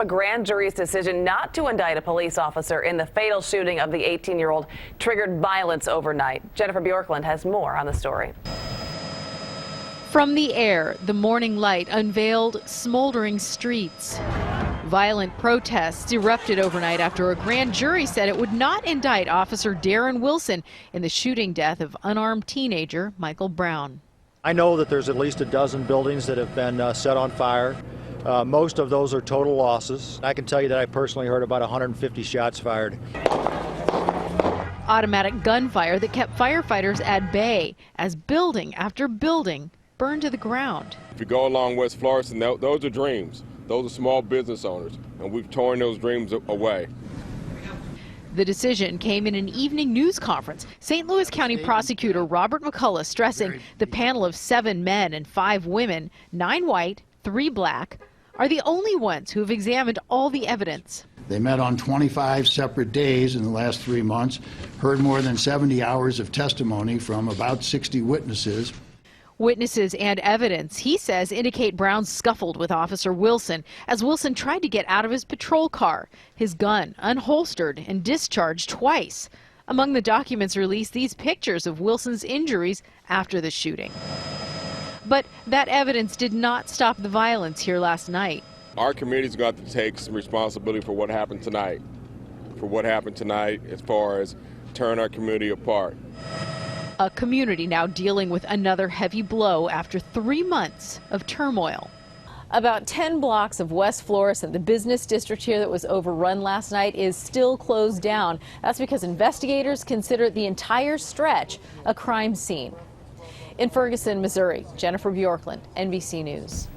A grand jury's decision not to indict a police officer in the fatal shooting of the 18-year-old triggered violence overnight. Jennifer Bjorklund has more on the story. From the air, the morning light unveiled smoldering streets. Violent protests erupted overnight after a grand jury said it would not indict Officer Darren Wilson in the shooting death of unarmed teenager Michael Brown. I know that there's at least a dozen buildings that have been set on fire. Most of those are total losses. I can tell you that I personally heard about 150 shots fired. Automatic gunfire that kept firefighters at bay as building after building burned to the ground. If you go along West Florissant, those are dreams. Those are small business owners, and we've torn those dreams away. The decision came in an evening news conference. St. Louis County Prosecutor Robert McCullough stressing the panel of 7 men and 5 women, 9 white, 3 black, are the only ones who have examined all the evidence. They met on 25 separate days in the last 3 months, heard more than 70 hours of testimony from about 60 witnesses. Witnesses and evidence, he says, indicate Brown scuffled with Officer Wilson as Wilson tried to get out of his patrol car, his gun unholstered and discharged twice. Among the documents released, these pictures of Wilson's injuries after the shooting. But that evidence did not stop the violence here last night. Our committee's got to take some responsibility for what happened tonight. As far as tearing our community apart. A community now dealing with another heavy blow after 3 months of turmoil. About 10 blocks of West Florissant, the business district here that was overrun last night, is still closed down. That's because investigators consider the entire stretch a crime scene. In Ferguson, Missouri, Jennifer Bjorklund, NBC News.